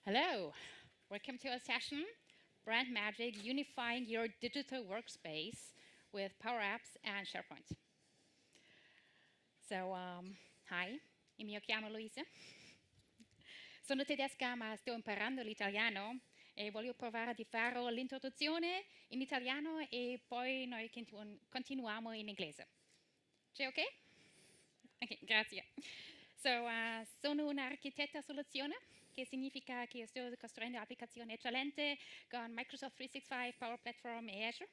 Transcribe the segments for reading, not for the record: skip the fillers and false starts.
Hello, welcome to our session, Brand Magic, Unifying Your Digital Workspace with Power Apps and SharePoint. So, hi, io mi chiamo Luise. Sono tedesca ma sto imparando l'italiano e voglio provare a fare l'introduzione in italiano e poi noi continuiamo in inglese. C'è ok? Ok, grazie. So, sono un'architetta soluzione, che significa che sto costruendo applicazioni eccellenti con Microsoft 365, Power Platform e Azure.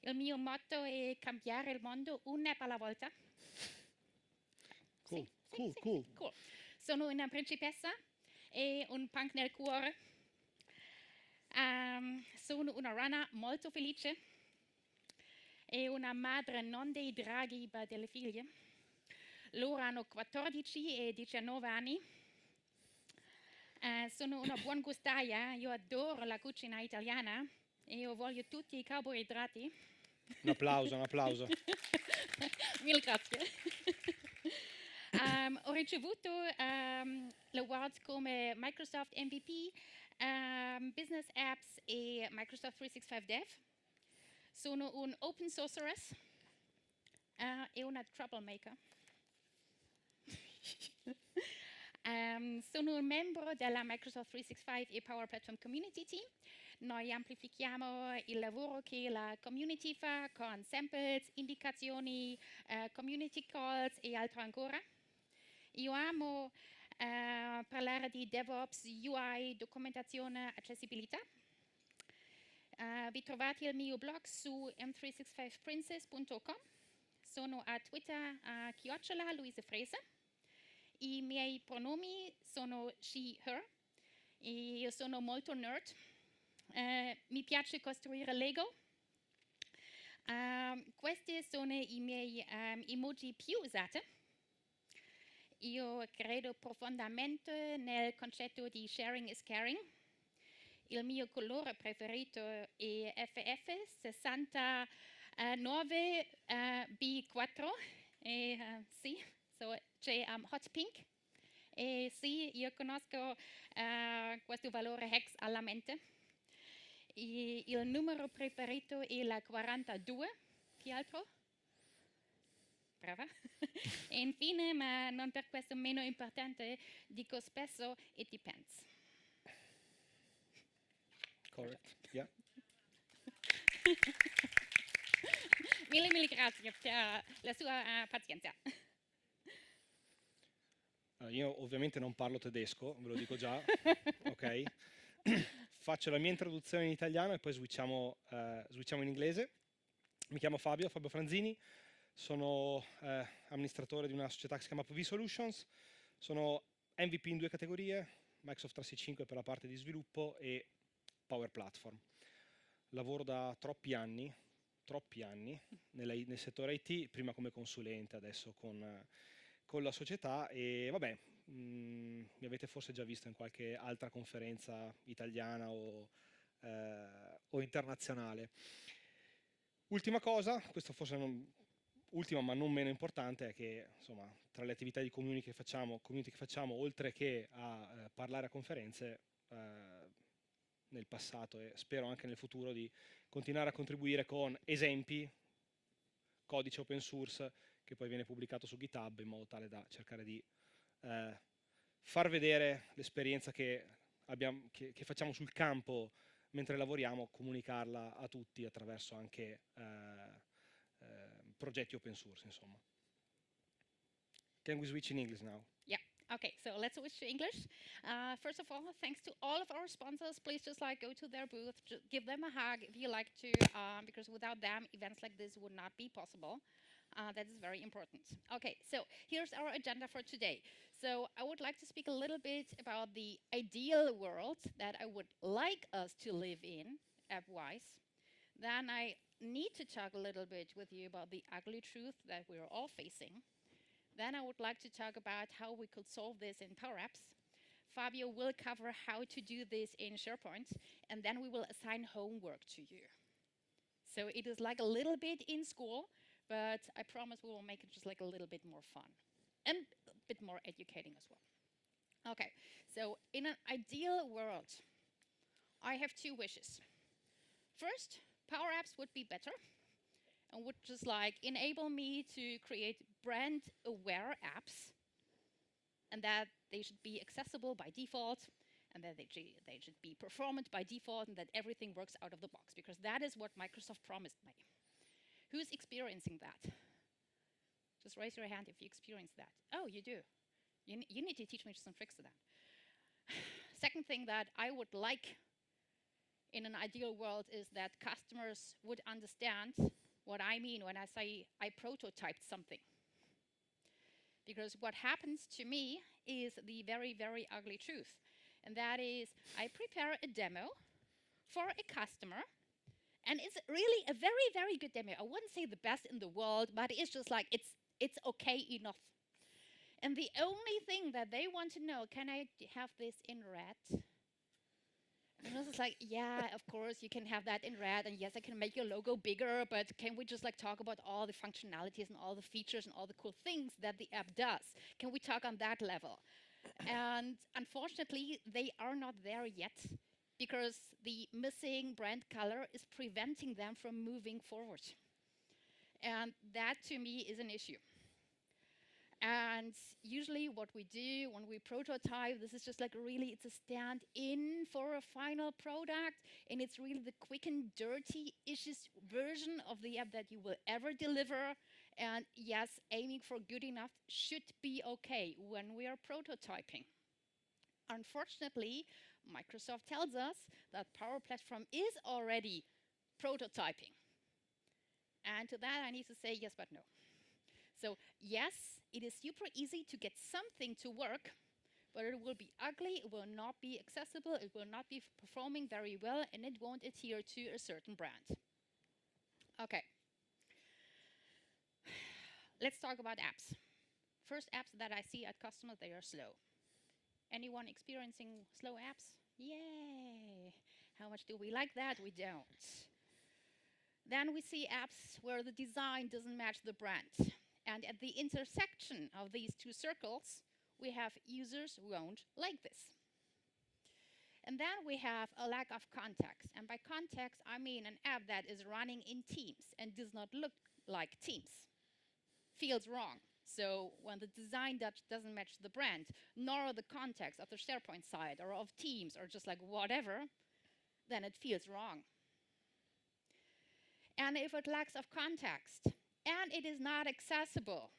Il mio motto è cambiare il mondo un'app alla volta. Cool, Sì, cool. Sono una principessa e un punk nel cuore. Sono una rana molto felice e una madre non dei draghi ma delle figlie. Loro hanno 14 e 19 anni. Sono una buon gustaia, io adoro la cucina italiana e io voglio tutti i carboidrati. Un applauso. Mille grazie. Ho ricevuto l'award come Microsoft MVP, Business Apps e Microsoft 365 Dev. Sono un open sorceress e una troublemaker. Sono un membro della Microsoft 365 e Power Platform Community Team. Noi amplifichiamo il lavoro che la community fa con samples, indicazioni, community calls e altro ancora. Io amo parlare di DevOps, UI, documentazione, accessibilità. Vi trovate il mio blog su m365princess.com. Sono a Twitter a @ Freese. I miei pronomi sono she, her. E io sono molto nerd. Mi piace costruire Lego. Questi sono i miei emoji più usati. Io credo profondamente nel concetto di sharing is caring. Il mio colore preferito è FF69B4. Sì, c'è hot pink. E sì, io conosco questo valore hex alla mente. Il numero preferito è la 42. Chi altro? Brava. E infine, ma non per questo meno importante, dico spesso it depends. Correct, yeah. Mille grazie per la sua pazienza. Io ovviamente non parlo tedesco, ve lo dico già, ok? Faccio la mia introduzione in italiano e poi switchiamo in inglese. Mi chiamo Fabio Franzini, sono amministratore di una società che si chiama Apvee Solutions, sono MVP in 2 categorie, Microsoft 365 per la parte di sviluppo e Power Platform. Lavoro da troppi anni nel settore IT, prima come consulente, adesso con la società e vabbè, mi avete forse già visto in qualche altra conferenza italiana o internazionale. Ultima cosa, questo forse ultima ma non meno importante, è che insomma tra le attività di community che facciamo oltre che a parlare a conferenze, nel passato e spero anche nel futuro di continuare a contribuire con esempi, codice open source che poi viene pubblicato su GitHub in modo tale da cercare di far vedere l'esperienza che facciamo sul campo mentre lavoriamo, comunicarla a tutti attraverso anche progetti open source, insomma. Can we switch in English now? Yeah. Okay, so let's switch to English. First of all, thanks to all of our sponsors. Please just go to their booth, give them a hug if you like to, because without them, events like this would not be possible. That is very important. Okay, so here's our agenda for today. So I would like to speak a little bit about the ideal world that I would like us to live in, app-wise. Then I need to talk a little bit with you about the ugly truth that we're all facing. Then I would like to talk about how we could solve this in Power Apps. Fabio will cover how to do this in SharePoint, and then we will assign homework to you. So it is like a little bit in school, but I promise we will make it just like a little bit more fun and a bit more educating as well. Okay, so in an ideal world, I have two wishes. First, Power Apps would be better and would just like enable me to create brand aware apps, and that they should be accessible by default, and that they should be performant by default, and that everything works out of the box, because that is what Microsoft promised me. Who's experiencing that? Just raise your hand if you experience that. Oh, you do. You need to teach me some tricks to that. Second thing that I would like in an ideal world is that customers would understand what I mean when I say I prototyped something. Because what happens to me is the very, very ugly truth. And that is, I prepare a demo for a customer, and it's really a very, very good demo. I wouldn't say the best in the world, but it's just like, it's okay enough. And the only thing that they want to know, can I have this in red? And I was like, yeah, of course you can have that in red, and yes, I can make your logo bigger, but can we just like talk about all the functionalities and all the features and all the cool things that the app does? Can we talk on that level? And unfortunately, they are not there yet, because the missing brand color is preventing them from moving forward. And that to me is an issue. And usually what we do when we prototype, this is just like really, it's a stand-in for a final product, and it's really the quick and dirty issues version of the app that you will ever deliver. And yes, aiming for good enough should be okay when we are prototyping. Unfortunately, Microsoft tells us that Power Platform is already prototyping. And to that I need to say yes but no. So yes, it is super easy to get something to work, but it will be ugly, it will not be accessible, it will not be performing very well, and it won't adhere to a certain brand. Okay. Let's talk about apps. First apps that I see at customers, they are slow. Anyone experiencing slow apps? Yay! How much do we like that? We don't. Then we see apps where the design doesn't match the brand. And at the intersection of these two circles, we have users who won't like this. And then we have a lack of context. And by context, I mean an app that is running in Teams and does not look like Teams. Feels wrong. So when the design doesn't match the brand, nor the context of the SharePoint site or of Teams or just like whatever, then it feels wrong. And if it lacks of context and it is not accessible,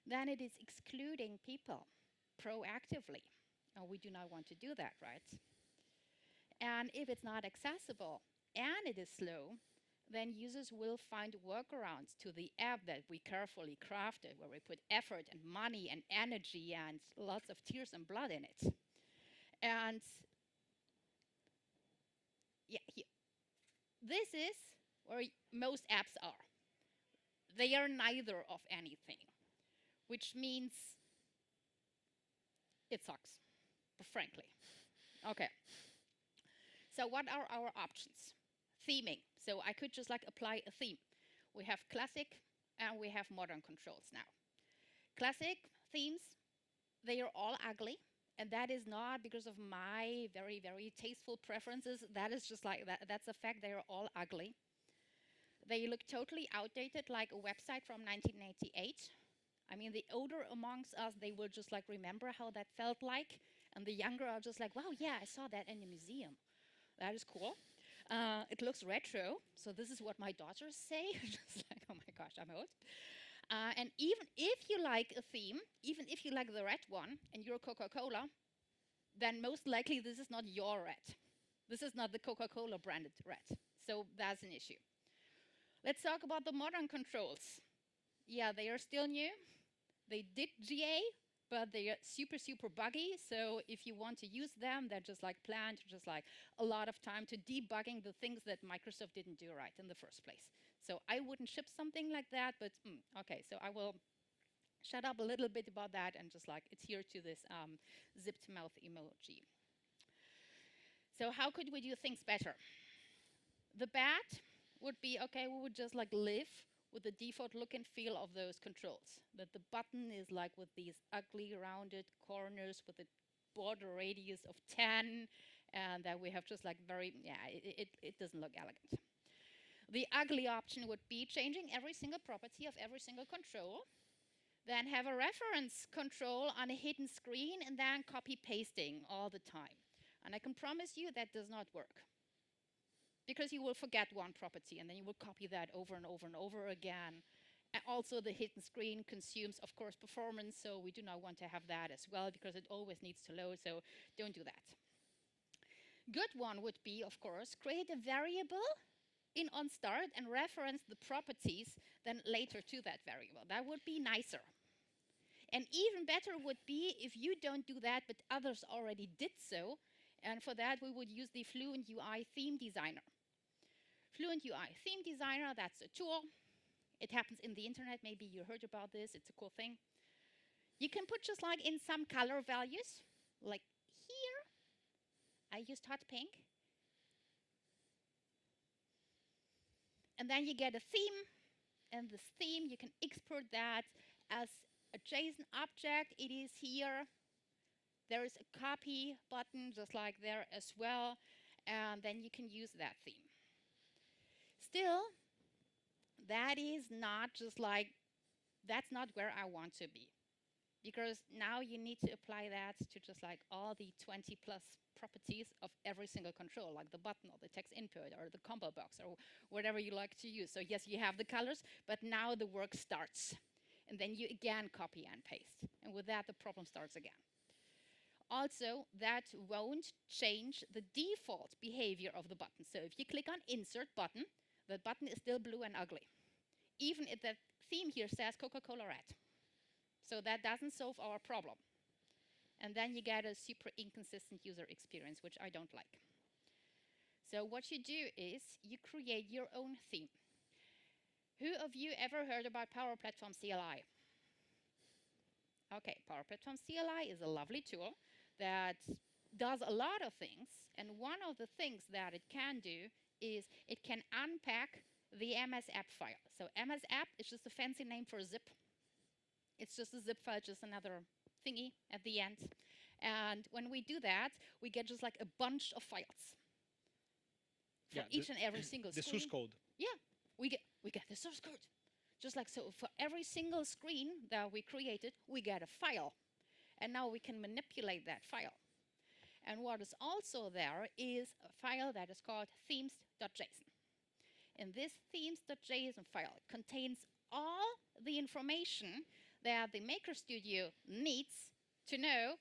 then it is excluding people proactively. And we do not want to do that, right? And if it's not accessible and it is slow, then users will find workarounds to the app that we carefully crafted, where we put effort and money and energy and lots of tears and blood in it. And yeah, this is where most apps are. They are neither of anything, which means it sucks, frankly. Okay. So what are our options? Theming. So I could just like apply a theme. We have classic and we have modern controls now. Classic themes, they are all ugly. And that is not because of my very, very tasteful preferences. That is just like, that's a fact, they are all ugly. They look totally outdated, like a website from 1998. I mean, the older amongst us, they will just like remember how that felt like. And the younger are just like, wow, yeah, I saw that in a museum. That is cool. It looks retro, so this is what my daughters say. Just like, oh my gosh, I'm old. And even if you like a theme, even if you like the red one and you're Coca-Cola, then most likely this is not your red. This is not the Coca-Cola branded red. So that's an issue. Let's talk about the modern controls. Yeah, they are still new. They did GA, but they are super, super buggy. So if you want to use them, they're just like planned, just like a lot of time to debugging the things that Microsoft didn't do right in the first place. So I wouldn't ship something like that, but okay, so I will shut up a little bit about that and just like adhere to this zipped mouth emoji. So how could we do things better? The bad would be, okay, we would just like live with the default look and feel of those controls. That the button is like with these ugly rounded corners with the border radius of 10, and that we have just like very, it doesn't look elegant. The ugly option would be changing every single property of every single control, then have a reference control on a hidden screen, and then copy pasting all the time. And I can promise you that does not work, because you will forget one property and then you will copy that over and over and over again. And also the hidden screen consumes, of course, performance, so we do not want to have that as well, because it always needs to load, so don't do that. Good one would be, of course, create a variable in onStart and reference the properties then later to that variable. That would be nicer. And even better would be if you don't do that, but others already did so. And for that, we would use the Fluent UI Theme Designer. Fluent UI Theme Designer, that's a tool. It happens in the internet. Maybe you heard about this. It's a cool thing. You can put just like in some color values, like here. I used hot pink. And then you get a theme. And this theme, you can export that as a JSON object. It is here. There is a copy button just like there as well. And then you can use that theme. Still, that is not just like, that's not where I want to be. Because now you need to apply that to just like all the 20 plus properties of every single control, like the button or the text input or the combo box or whatever you like to use. So yes, you have the colors, but now the work starts. And then you again copy and paste. And with that, the problem starts again. Also, that won't change the default behavior of the button. So if you click on Insert Button, the button is still blue and ugly, even if the theme here says Coca-Cola Red. So that doesn't solve our problem. And then you get a super inconsistent user experience, which I don't like. So what you do is you create your own theme. Who of you ever heard about Power Platform CLI? Okay, Power Platform CLI is a lovely tool that does a lot of things. And one of the things that it can do is it can unpack the MS app file. So MS app is just a fancy name for zip. It's just a zip file, just another thingy at the end. And when we do that, we get just like a bunch of files for each and every single screen. The source code. Yeah, we get the source code. Just like so, for every single screen that we created, we get a file. And now we can manipulate that file. And what is also there is a file that is called themes.json. And this themes.json file contains all the information that the Maker Studio needs to know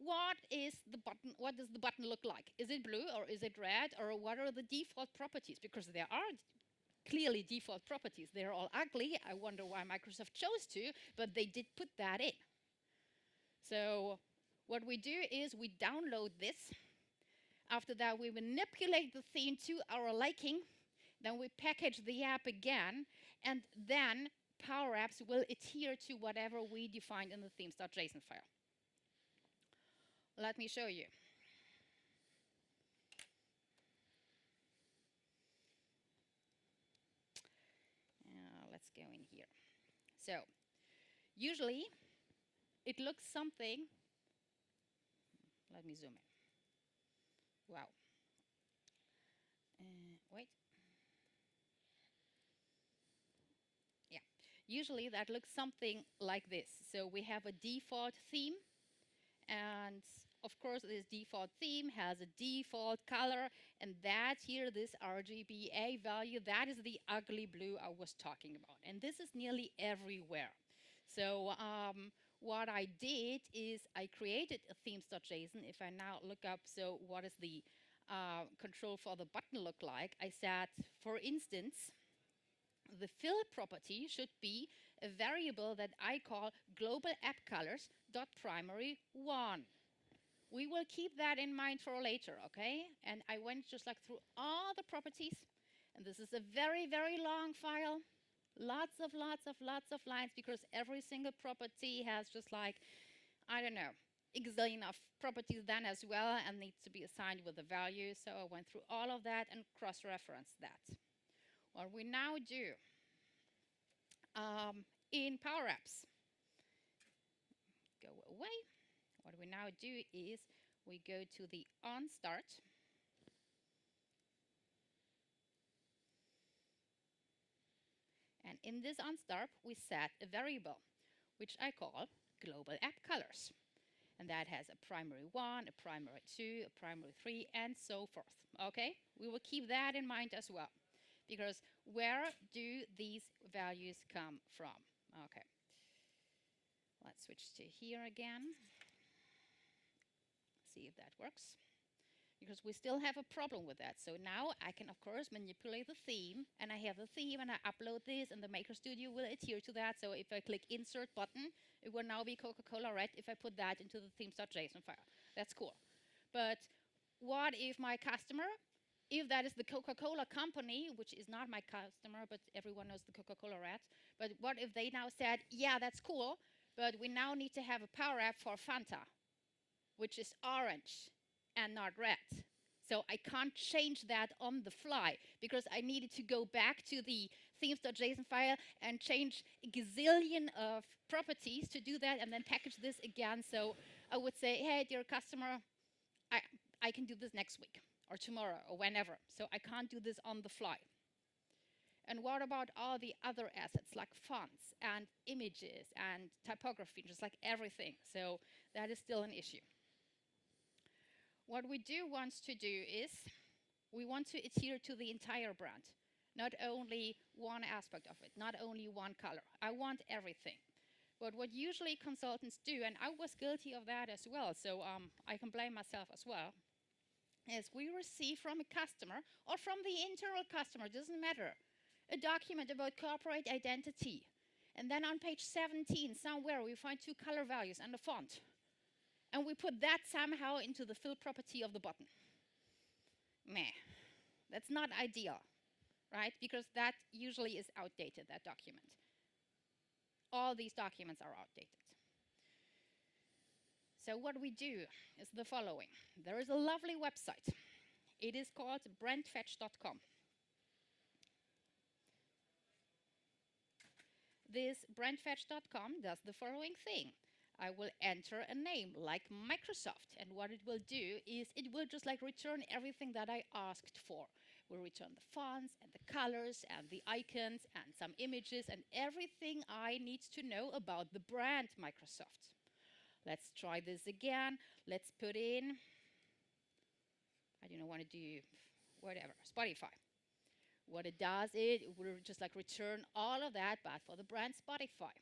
what does the button look like? Is it blue or is it red, or what are the default properties? Because there are clearly default properties. They're all ugly. I wonder why Microsoft chose to, but they did put that in. So what we do is we download this. After that, we manipulate the theme to our liking. Then we package the app again, and then Power Apps will adhere to whatever we defined in the themes.json file. Let me show you. Let's go in here. So usually it looks something. Let me zoom in. Wow. Wait. Yeah. Usually that looks something like this. So we have a default theme, and of course this default theme has a default color, and that here, this RGBA value, that is the ugly blue I was talking about. And this is nearly everywhere. So what I did is I created a themes.json. If I now look up, so what is the control for the button look like? I said, for instance, the fill property should be a variable that I call global app colors dot primary 1. We will keep that in mind for later, okay? And I went just like through all the properties, and this is a very, very long file. Lots of lines, because every single property has just like, I don't know, a gazillion of properties then as well, and needs to be assigned with a value. So I went through all of that and cross-referenced that. What we now do in Power Apps, go away. What we now do is we go to the on start. And in this on start, we set a variable, which I call global app colors. And that has a primary 1, a primary 2, a primary 3, and so forth. Okay? We will keep that in mind as well. Because where do these values come from? Okay. Let's switch to here again. See if that works. Because we still have a problem with that. So now I can, of course, manipulate the theme, and I have the theme, and I upload this, and the Maker Studio will adhere to that. So if I click Insert button, it will now be Coca-Cola Red if I put that into the themes.json file. That's cool. But what if my customer, if that is the Coca-Cola company, which is not my customer, but everyone knows the Coca-Cola Red, but what if they now said, yeah, that's cool, but we now need to have a Power App for Fanta, which is orange and not red. So I can't change that on the fly because I needed to go back to the themes.json file and change a gazillion of properties to do that and then package this again. So I would say, hey, dear customer, I can do this next week or tomorrow or whenever. So I can't do this on the fly. And what about all the other assets like fonts and images and typography, just like everything? So that is still an issue. What we do want to do is we want to adhere to the entire brand, not only one aspect of it, not only one color. I want everything. But what usually consultants do, and I was guilty of that as well, so I can blame myself as well, is we receive from a customer or from the internal customer, doesn't matter, a document about corporate identity. And then on page 17, somewhere, we find 2 color values and a font. And we put that somehow into the fill property of the button. Meh. That's not ideal, right? Because that usually is outdated, that document. All these documents are outdated. So what we do is the following. There is a lovely website. It is called brandfetch.com. This brandfetch.com does the following thing. I will enter a name like Microsoft, and what it will do is it will just like return everything that I asked for. We'll return the fonts and the colors and the icons and some images and everything I need to know about the brand Microsoft. Let's try this again. Let's put in, I don't want to do whatever, Spotify. What it does is it will just like return all of that, but for the brand Spotify.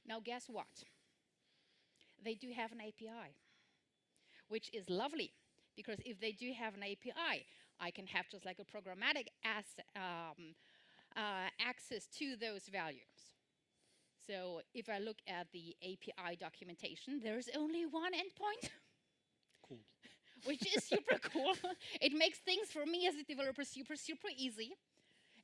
Now guess what? They do have an API, which is lovely, because if they do have an API, I can have just like a programmatic access to those values. So if I look at the API documentation, there's only one endpoint. Cool. Which is super cool. It makes things for me as a developer super, super easy.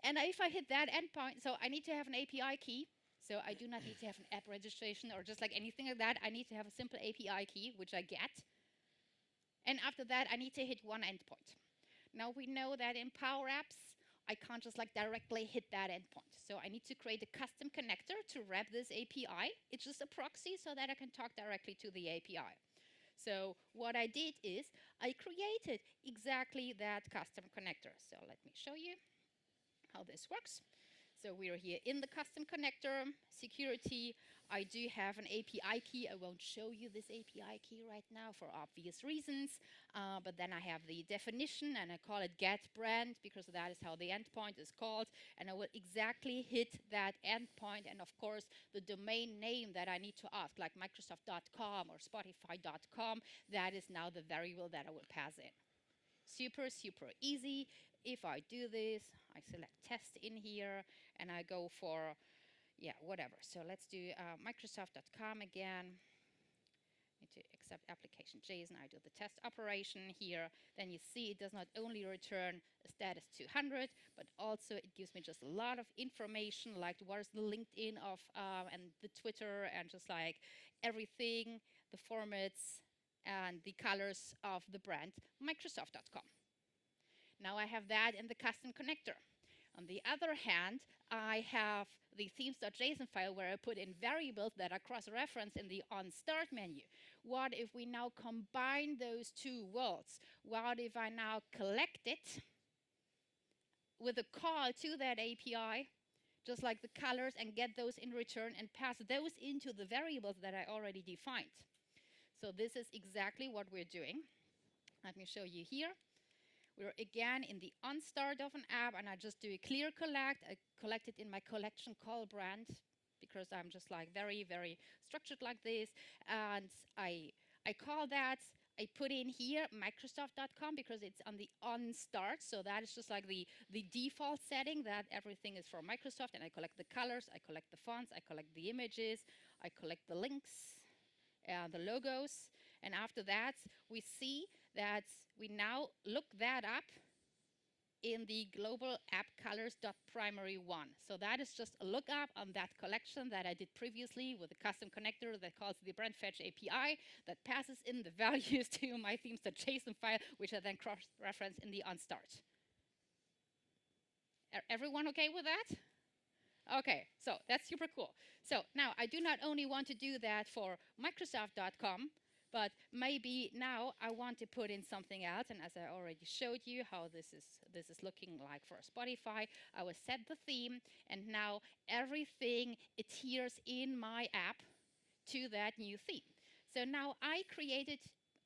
And if I hit that endpoint, so I need to have an API key. So I do not need to have an app registration or just like anything like that. I need to have a simple API key, which I get. And after that, I need to hit one endpoint. Now we know that in Power Apps, I can't just like directly hit that endpoint. So I need to create a custom connector to wrap this API. It's just a proxy so that I can talk directly to the API. So what I did is I created exactly that custom connector. So let me show you how this works. So we are here in the custom connector, security. I do have an API key. I won't show you this API key right now for obvious reasons. But then I have the definition, and I call it get brand because that is how the endpoint is called. And I will exactly hit that endpoint. And of course, the domain name that I need to ask, like Microsoft.com or Spotify.com, that is now the variable that I will pass in. Super, super easy. If I do this, I select test in here, and I go for, yeah, whatever. So let's do Microsoft.com again. Need to accept application JSON. I do the test operation here. Then you see it does not only return a status 200, but also it gives me just a lot of information, like what is the LinkedIn of and the Twitter and just like everything, the formats and the colors of the brand Microsoft.com. Now I have that in the custom connector. On the other hand, I have the themes.json file where I put in variables that are cross-referenced in the on-start menu. what if we now combine those two worlds? What if I now collect it with a call to that API, just like the colors, and get those in return and pass those into the variables that I already defined? So this is exactly what we're doing. Let me show you here. We're again in the on start of an app, and I just do a clear collect. I collect it in my collection call brand because I'm just like very, very structured like this. And I call that. I put in here Microsoft.com because it's on the on start. So that is just like the default setting that everything is for Microsoft. And I collect the colors, I collect the fonts, I collect the images, I collect the links, the logos. And after that, we see that we now look that up in the global app colors.primary1. So that is just a lookup on that collection that I did previously with a custom connector that calls the brand fetch API that passes in the values to my themes.json file, which I then cross-reference in the onStart. Everyone okay with that? Okay, so that's super cool. So now I do not only want to do that for Microsoft.com, but maybe now I want to put in something else. And as I already showed you how this is looking like for Spotify, I will set the theme, and now everything adheres in my app to that new theme. So now I created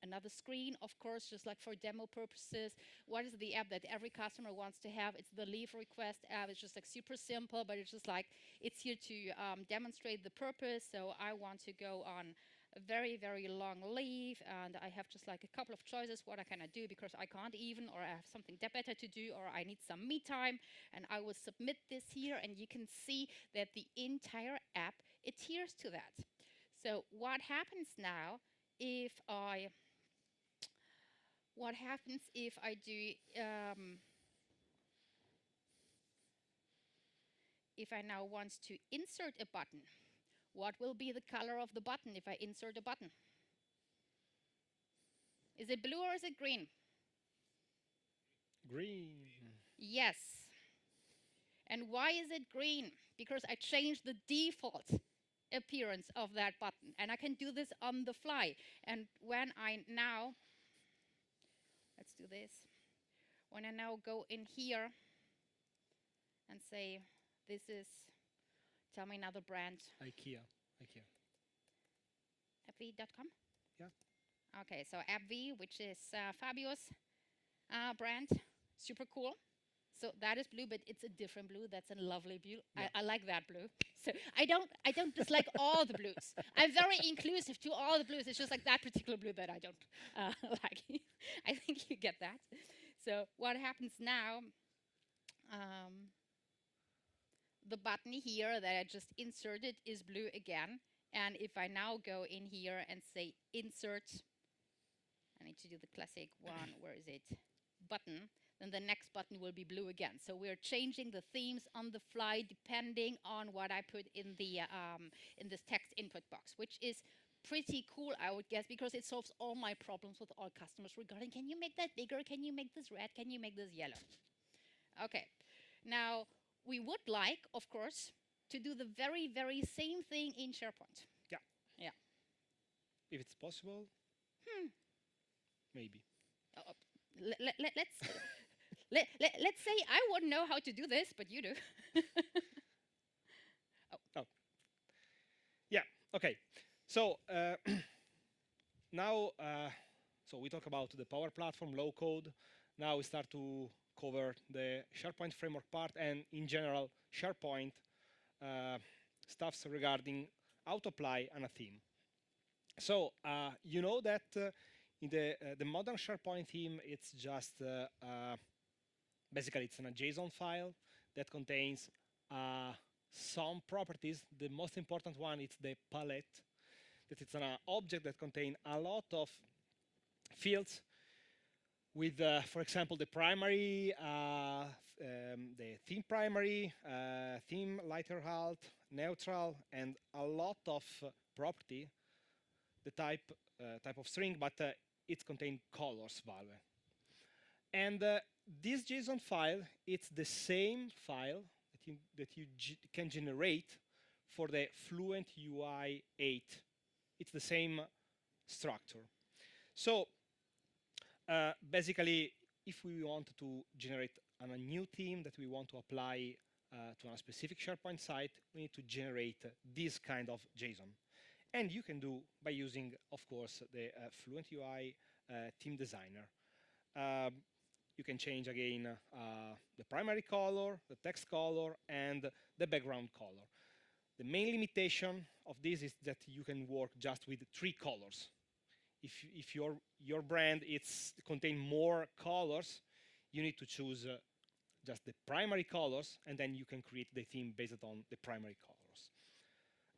another screen, of course, just like for demo purposes. What is the app that every customer wants to have? It's the leave request app. It's just like super simple, but it's just like, it's here to demonstrate the purpose. So I want to go on a very, very long leave, and I have just like a couple of choices. What can I do because I can't even, or I have something better to do, or I need some me time, and I will submit this here, and you can see that the entire app adheres to that. So what happens now if I do, if I now want to insert a button? What will be the color of the button if I insert a button? Is it blue or is it green? Green. Yes. And why is it green? Because I changed the default appearance of that button, and I can do this on the fly. And when I now, let's do this. When I now go in here and say, this is, tell me another brand. IKEA. Apvee.com? Yeah. Okay, so Apvee, which is Fabio's brand, super cool. So that is blue, but it's a different blue. That's a lovely blue. Yeah. I like that blue. So I don't dislike all the blues. I'm very inclusive to all the blues. It's just like that particular blue that I don't like. I think you get that. So what happens now? The button here that I just inserted is blue again. And if I now go in here and say insert, I need to do the classic one, where is it? Button, then the next button will be blue again. So we're changing the themes on the fly depending on what I put in the in this text input box, which is pretty cool, I would guess, because it solves all my problems with all customers regarding, can you make that bigger? Can you make this red? Can you make this yellow? Okay, now we would like, of course, to do the very, very same thing in SharePoint. Yeah. Yeah. If it's possible, maybe. Let's say I wouldn't know how to do this, but you do. Oh. Yeah. Okay. So now, so we talk about the Power Platform, low code. Now we start to cover the SharePoint framework part, and in general, SharePoint stuffs regarding how to apply on a theme. So you know that in the modern SharePoint theme, it's just basically it's in a JSON file that contains some properties. The most important one is the palette. That it's an object that contains a lot of fields with, for example, the primary, the theme primary, theme lighter halt, neutral, and a lot of property, the type of string, but it contains colors value. And this JSON file, it's the same file that you can generate for the Fluent UI 8. It's the same structure. So basically, if we want to generate a new theme that we want to apply to a specific SharePoint site, we need to generate this kind of JSON. And you can do by using, of course, the Fluent UI theme designer. You can change again the primary color, the text color, and the background color. The main limitation of this is that you can work just with 3 colors. If your brand contain more colors, you need to choose just the primary colors, and then you can create the theme based on the primary colors.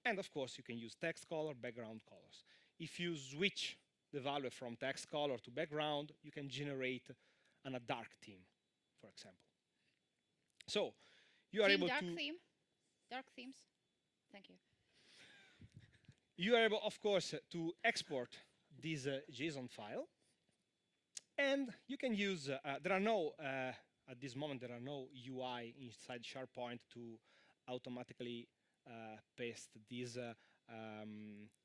And of course, you can use text color, background colors. If you switch the value from text color to background, you can generate a dark theme, for example. So you are able to dark themes. Thank you. You are able, of course, to export this JSON file, and you can use. There are no at this moment there are no UI inside SharePoint to automatically paste this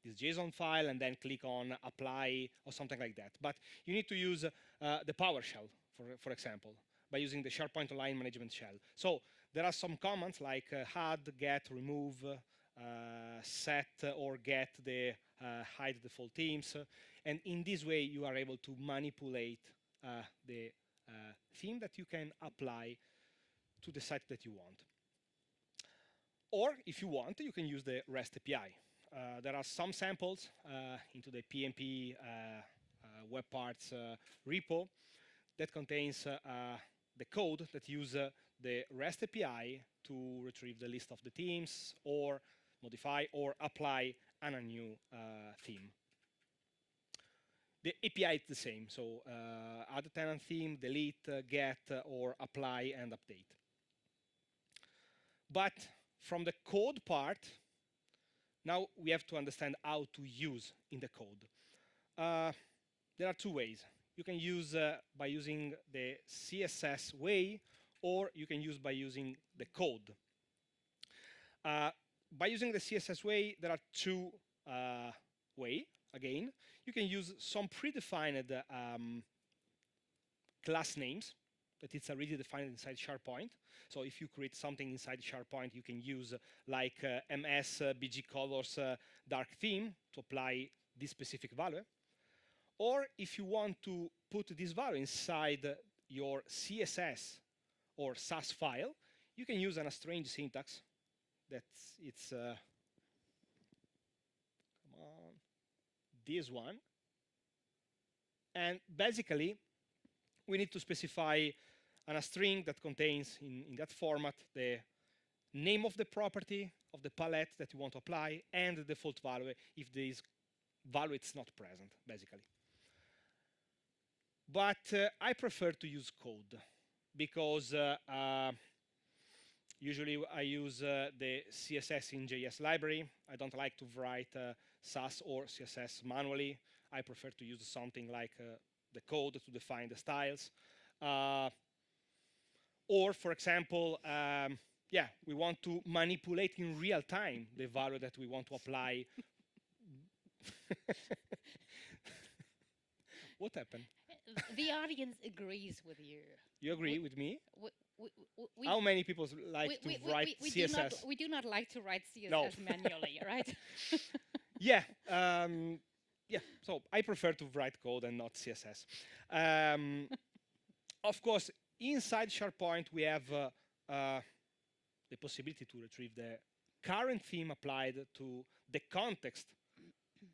JSON file and then click on apply or something like that. But you need to use the PowerShell, for example, by using the SharePoint Line Management Shell. So there are some commands like add, get, remove, set or get the hide default themes, and in this way you are able to manipulate the theme that you can apply to the site that you want. Or if you want, you can use the REST API. There are some samples into the PnP web parts repo that contains the code that use the REST API to retrieve the list of the themes or modify or apply a new theme. The API is the same, so add a tenant theme, delete, get, or apply and update. But from the code part, now we have to understand how to use in the code. There are 2 ways. You can use by using the CSS way, or you can use by using the code. By using the CSS way, there are 2 ways. Again, you can use some predefined class names that it's already defined inside SharePoint. So if you create something inside SharePoint, you can use like MS BG colors dark theme to apply this specific value. Or if you want to put this value inside your CSS or SAS file, you can use a strange syntax. It's come on, this one. And basically, we need to specify a string that contains in that format the name of the property of the palette that you want to apply and the default value if this value is not present, basically. But I prefer to use code because usually I use the CSS in JS library. I don't like to write SAS or CSS manually. I prefer to use something like the code to define the styles. Or, for example, yeah, we want to manipulate in real time the value that we want to apply. What happened? The audience agrees with you. You agree with me? We, How many people like to write CSS? We do not like to write CSS No. manually, right? Yeah. Yeah, so I prefer to write code and not CSS. Of course, inside SharePoint, we have the possibility to retrieve the current theme applied to the context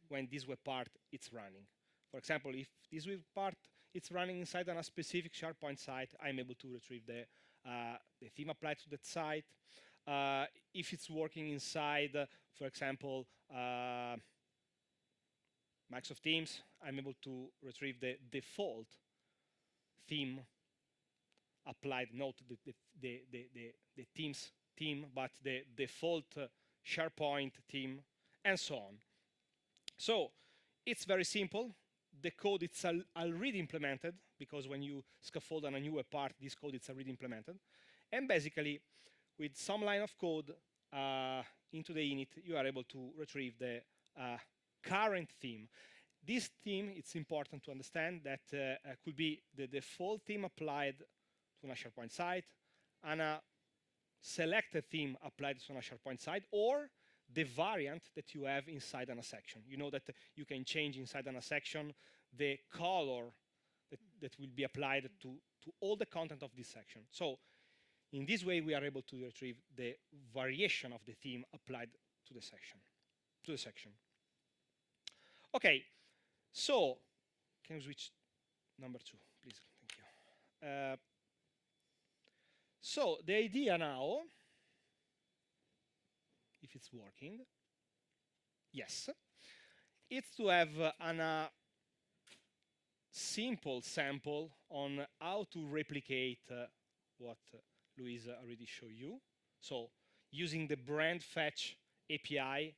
when this web part is running. For example, if this web part is running inside on a specific SharePoint site, I'm able to retrieve the theme applied to that site. If it's working inside, for example, Microsoft Teams, I'm able to retrieve the default theme applied, not the Teams theme, but the default SharePoint theme, and so on. So it's very simple. The code is already implemented, because when you scaffold on a new web part, this code is already implemented. And basically, with some line of code into the init, you are able to retrieve the current theme. this theme, it's important to understand that could be the default theme applied to a SharePoint site, and a selected theme applied to a SharePoint site, or the variant that you have inside a section. You know that you can change inside a section the color that will be applied to all the content of this section. So in this way, we are able to retrieve the variation of the theme applied to the section. Okay, so can you switch number 2, please? Thank you. So the idea now, if it's working, yes, it's to have a simple sample on how to replicate what Luise already showed you. So using the brand fetch API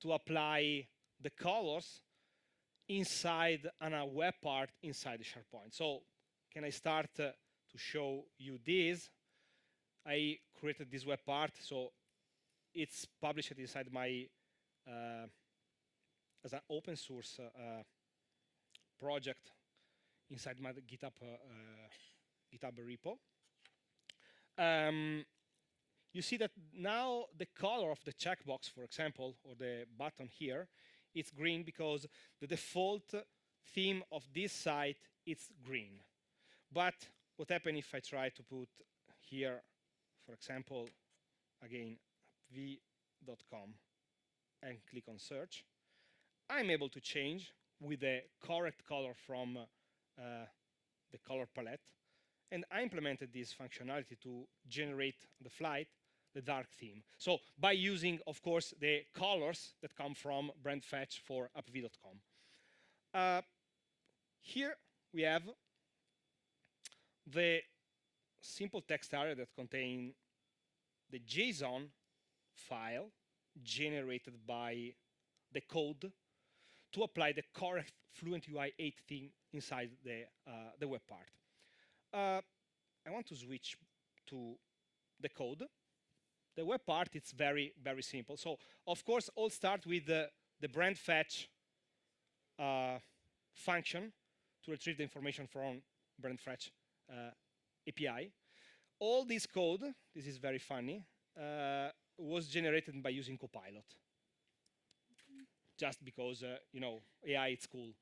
to apply the colors inside a web part inside the SharePoint. So can I start to show you this? I created this web part, so it's published inside my as an open source project inside my GitHub repo. You see that now the color of the checkbox, for example, or the button here, it's green because the default theme of this site is green. But what happens if I try to put here, for example, again, Apvee.com, and click on search? I'm able to change with the correct color from the color palette. And I implemented this functionality to generate on the fly the dark theme. So by using, of course, the colors that come from brand fetch for Apvee.com. Here we have the simple text area that contains the JSON file generated by the code to apply the correct Fluent UI 8 theme inside the web part. I want to switch to the code. The web part, it's very, very simple. So, of course, all start with the brand fetch function to retrieve the information from brand fetch API. All this code, this is very funny, was generated by using Copilot. Just because, you know, AI, it's cool.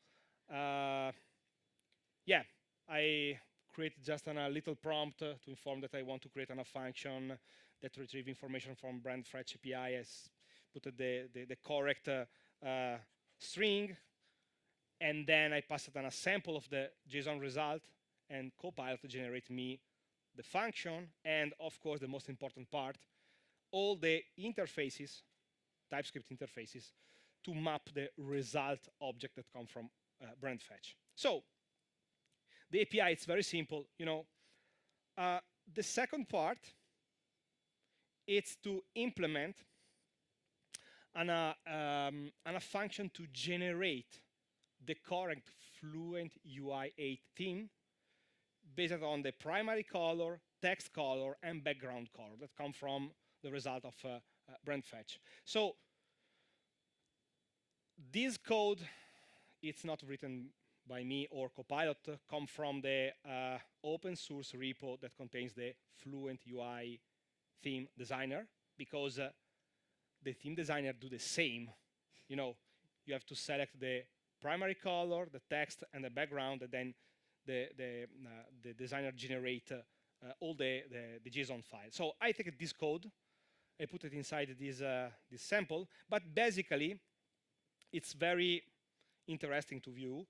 Yeah, I create just a little prompt to inform that I want to create a function that retrieve information from brand fetch API. I put the correct string, and then I pass it on a sample of the JSON result, and Copilot generate me the function, and of course, the most important part, all the interfaces, TypeScript interfaces, to map the result object that come from brand fetch. So the API, it's very simple. You know, the second part, it's to implement a function to generate the correct Fluent UI 8 theme based on the primary color, text color, and background color that come from the result of brand fetch. So this code, it's not written by me or Copilot, come from the open source repo that contains the Fluent UI theme designer, because the theme designer do the same. You know, you have to select the primary color, the text, and the background, and then the designer generate all the JSON file. So I take this code, I put it inside this sample, but basically it's very interesting to view.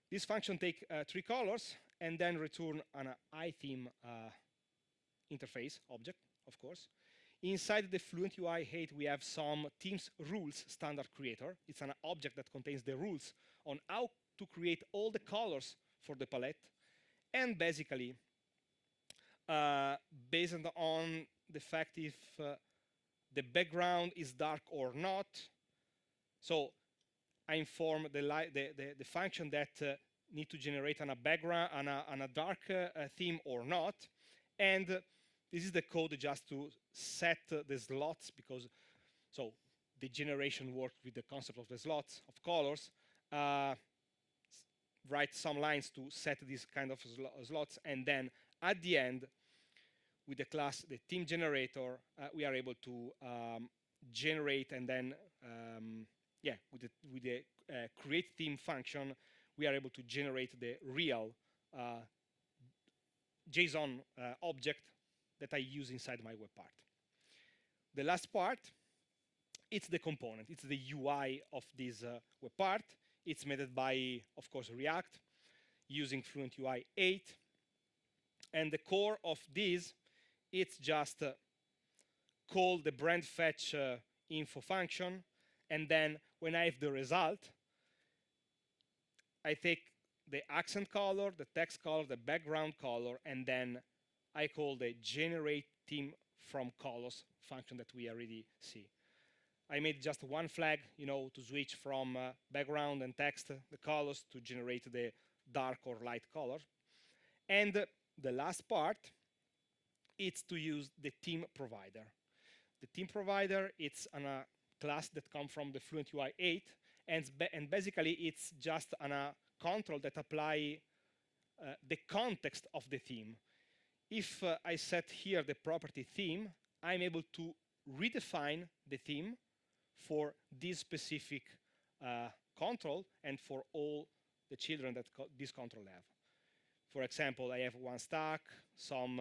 This function take 3 colors and then return an iTheme interface object, of course. Inside the Fluent UI 8, we have some themes rules standard creator. It's an object that contains the rules on how to create all the colors for the palette. And basically, based on the fact if the background is dark or not, so I inform the function that need to generate a background and a dark theme or not. And this is the code just to set the slots, because so the generation works with the concept of the slots of colors. write some lines to set these kind of slots, and then at the end, with the class, the theme generator, we are able to generate, and then, yeah, with the create theme function, we are able to generate the real JSON object that I use inside my web part. The last part, it's the component. It's the UI of this web part. It's made by, of course, React, using Fluent UI 8. And the core of this, it's just call the brand fetch info function. And then when I have the result, I take the accent color, the text color, the background color, and then I call the generate theme from colors function that we already see. I made just one flag, to switch from background and text, the colors, to generate the dark or light color. And the last part, it's to use the theme provider. The theme provider, it's a class that comes from the Fluent UI 8, and basically it's just a control that apply the context of the theme. If I set here the property theme, I'm able to redefine the theme for this specific control and for all the children that this control have. For example, I have one stack, some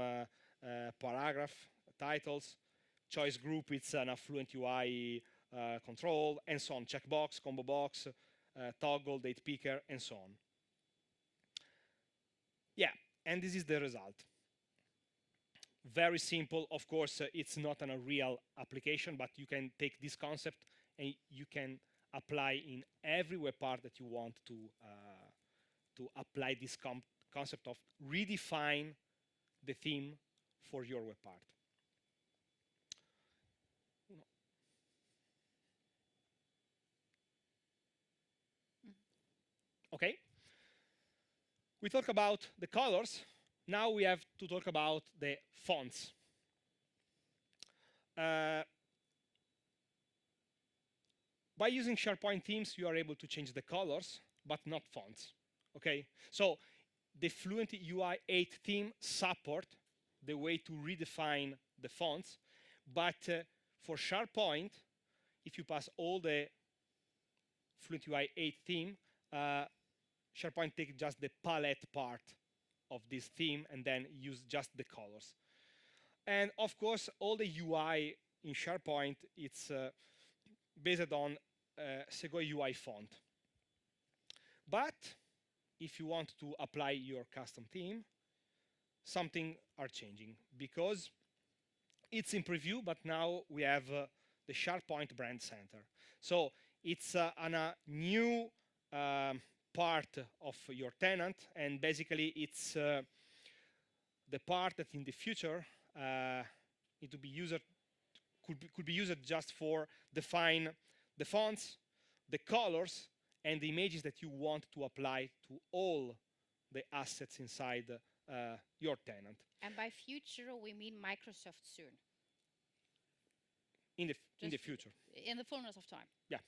paragraph, titles, choice group, it's an Fluent UI control, and so on, checkbox, combo box, toggle, date picker, and so on. Yeah, and this is the result. Very simple. Of course, it's not a real application, but you can take this concept and you can apply in every web part that you want to apply this concept of redefine the theme for your web part. Okay. We talk about the colors. Now we have to talk about the fonts. By using SharePoint themes, you are able to change the colors, but not fonts. Okay, so the Fluent UI 8 theme support the way to redefine the fonts, but for SharePoint, if you pass all the Fluent UI 8 theme, SharePoint takes just the palette part of this theme and then use just the colors. And of course, all the UI in SharePoint, it's based on Assago UI font. But if you want to apply your custom theme, something are changing, because it's in preview, but now we have the SharePoint Brand Center. So it's a new part of your tenant, and basically it's the part that in the future need to be used, could be used just for define the fonts, the colors, and the images that you want to apply to all the assets inside your tenant. And by future, we mean Microsoft soon. In the future. In the fullness of time. Yeah.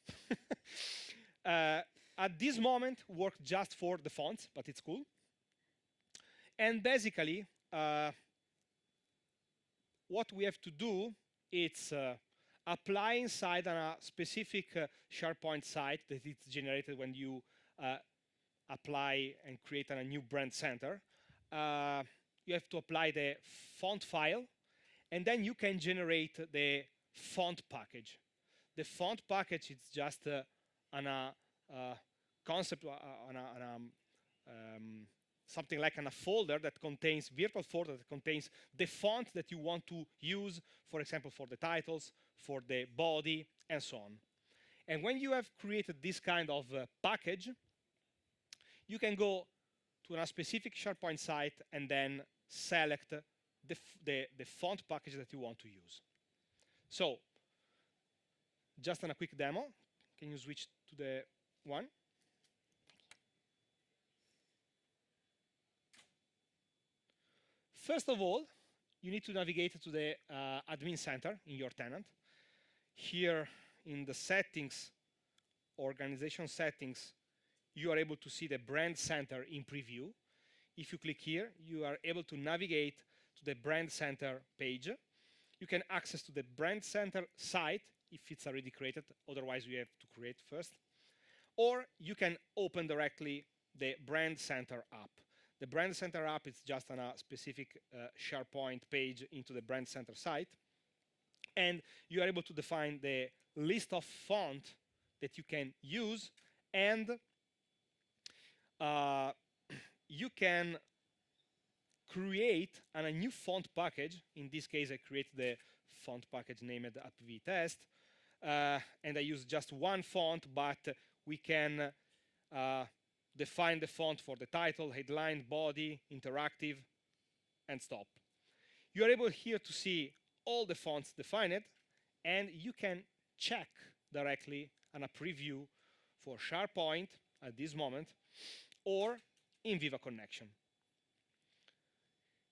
At this moment, work just for the fonts, but it's cool. And basically, what we have to do is apply inside a specific SharePoint site that it's generated when you apply and create a new brand center. You have to apply the font file, and then you can generate the font package. The font package is just concept something like a folder that contains virtual folder that contains the font that you want to use, for example, for the titles, for the body, and so on. And when you have created this kind of package, you can go to a specific SharePoint site and then select the font package that you want to use. So, just on a quick demo, can you switch to the one? First of all, you need to navigate to the admin center in your tenant. Here in the settings, organization settings, you are able to see the brand center in preview. If you click here, you are able to navigate to the brand center page. You can access to the brand center site if it's already created, otherwise you have to create first. Or you can open directly the brand center app. The brand center app is just on a specific SharePoint page into the brand center site. And you are able to define the list of font that you can use, and you can create a new font package. In this case, I create the font package named Apvee test, and I use just one font, but we can define the font for the title, headline, body, interactive, and stop. You are able here to see all the fonts defined, and you can check directly on a preview for SharePoint at this moment, or in Viva Connection.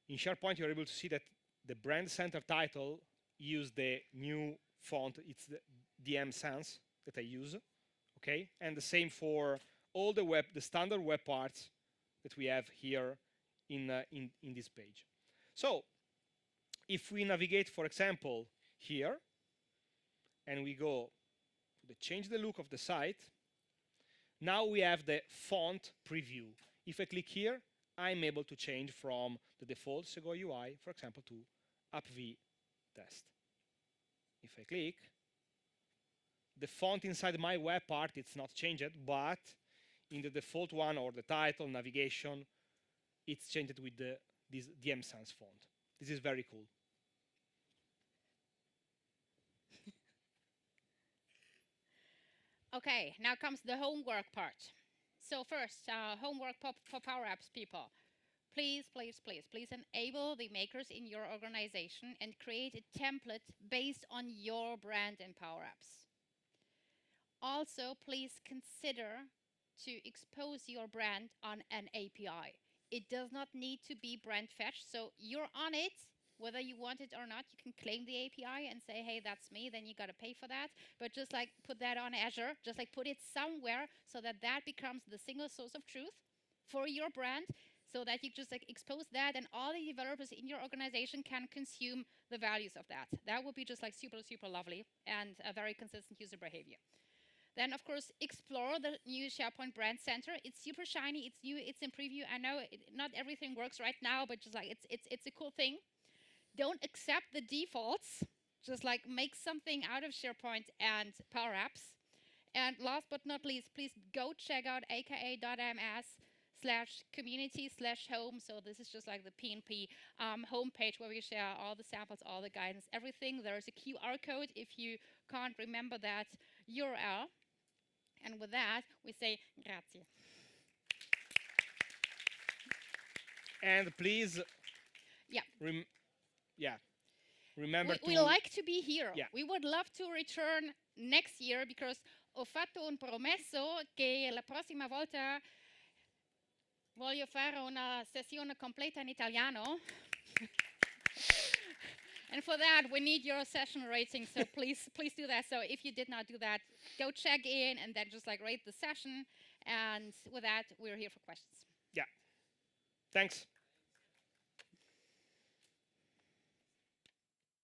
In SharePoint, you're able to see that the brand center title use the new font. It's the DM Sans that I use, okay? And the same for all the standard web parts that we have here in this page. So if we navigate, for example, here, and we go to change the look of the site, now we have the font preview. If I click here, I'm able to change from the default Assago UI, for example, to Apvee test. If I click, the font inside my web part, it's not changed, but in the default one, or the title, navigation, it's changed with this DM Sans font. This is very cool. Okay, now comes the homework part. So first, homework for Power Apps people. Please, please, please, please enable the makers in your organization and create a template based on your brand in Power Apps. Also, please consider to expose your brand on an API. It does not need to be brand fetched, so you're on it. Whether you want it or not, you can claim the API and say, hey, that's me, then you got to pay for that. But just like put that on Azure, just like put it somewhere so that that becomes the single source of truth for your brand, so that you just like expose that and all the developers in your organization can consume the values of that. That would be just like super, super lovely and a very consistent user behavior. Then, of course, explore the new SharePoint Brand Center. It's super shiny, it's new, it's in preview. I know not everything works right now, but just like it's a cool thing. Don't accept the defaults. Just like make something out of SharePoint and Power Apps. And last but not least, please go check out aka.ms/community/home. So this is just like the PNP homepage where we share all the samples, all the guidance, everything. There's a QR code if you can't remember that URL. And with that, we say grazie. And please, remember we like to be here. Yeah. We would love to return next year because ho fatto un promesso che la prossima volta voglio fare una sessione completa in italiano. And for that, we need your session rating, so please do that. So if you did not do that, go check in and then just like rate the session. And with that, we're here for questions. Yeah. Thanks.